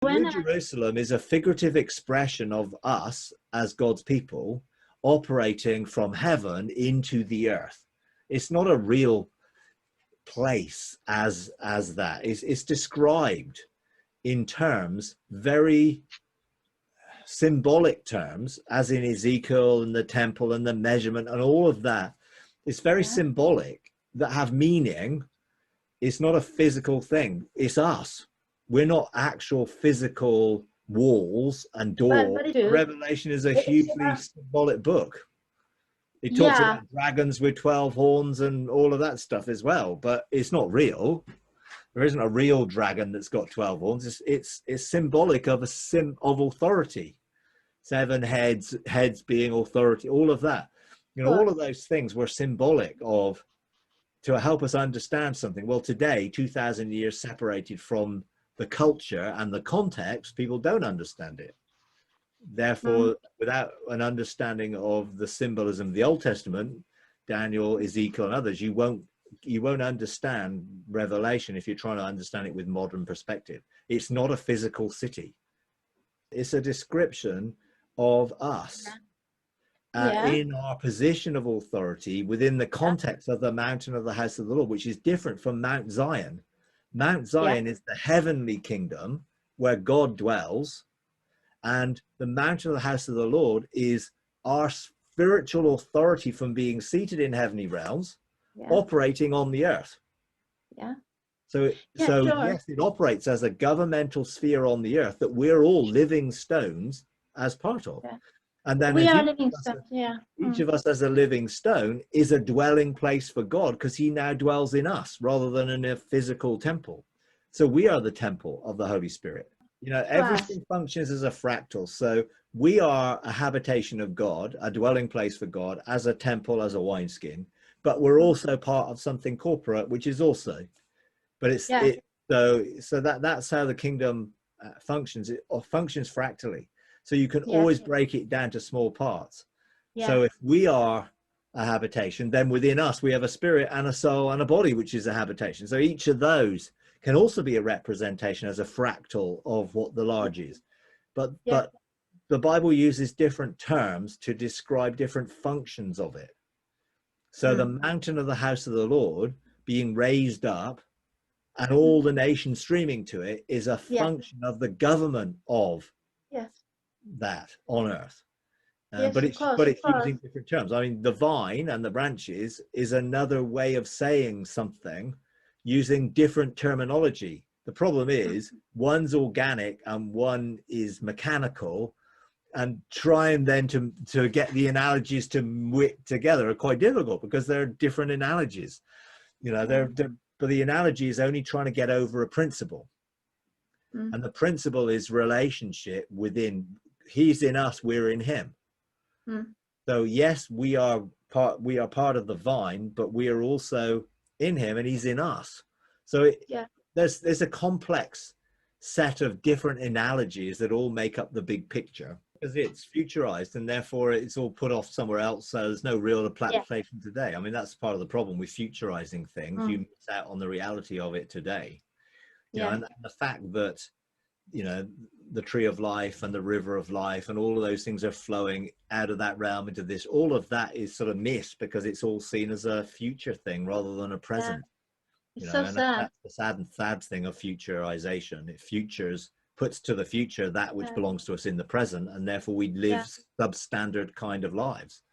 The When New Jerusalem is a figurative expression of us as God's people operating from heaven into the earth. It's not a real place as that. It's described in terms, very symbolic terms, as in Ezekiel and the temple and the measurement and all of that. It's very symbolic that have meaning. It's not a physical thing. It's us. We're not actual physical walls and doors. but it's true. Revelation is a hugely symbolic book. It talks about dragons with 12 horns and all of that stuff as well, but it's not real. There isn't a real dragon that's got 12 horns. It's symbolic of of authority. 7 heads being authority, all of that. You know, all of those things were symbolic of, to help us understand something. Well, today, 2,000 years separated from the culture and the context, people don't understand it. Therefore, without an understanding of the symbolism of the Old Testament, Daniel, Ezekiel, and others, you won't understand Revelation if you're trying to understand it with modern perspective. It's not a physical city. It's a description of us in our position of authority within the context of the mountain of the house of the Lord, which is different from Mount Zion. Mount Zion is the heavenly kingdom where God dwells, and the mountain of the house of the Lord is our spiritual authority from being seated in heavenly realms, operating on the earth. So yes, it operates as a governmental sphere on the earth that we're all living stones as part of. And then we are living stones. Each of us as a living stone is a dwelling place for God, because he now dwells in us rather than in a physical temple. So we are the temple of the Holy Spirit. You know, everything functions as a fractal. So we are a habitation of God, a dwelling place for God, as a temple, as a wineskin, but we're also part of something corporate, which is also, but it's, so that's how the kingdom functions. It functions fractally. So you can always break it down to small parts. So if we are a habitation, then within us, we have a spirit and a soul and a body, which is a habitation. So each of those can also be a representation as a fractal of what the large is. But the Bible uses different terms to describe different functions of it. So the mountain of the house of the Lord being raised up and all the nations streaming to it is a function of the government of that on earth. But it's using different terms. I mean, the vine and the branches is another way of saying something using different terminology. The problem is one's organic and one is mechanical, and trying then to get the analogies to wick together are quite difficult because they're different analogies. You know, but the analogy is only trying to get over a principle. And the principle is relationship within. He's in us, we're in him. So yes, we are part of the vine, but we are also in him and he's in us. So there's a complex set of different analogies that all make up the big picture, because it's futurized and therefore it's all put off somewhere else. So there's no real application today. I mean, that's part of the problem with futurizing things. You miss out on the reality of it today. You know, and the fact that, you know, the tree of life and the river of life and all of those things are flowing out of that realm into this, all of that is sort of missed because it's all seen as a future thing rather than a present. It's you know, so and sad. that's the sad and sad thing of futurization. It puts to the future that which belongs to us in the present, and therefore we live substandard kind of lives.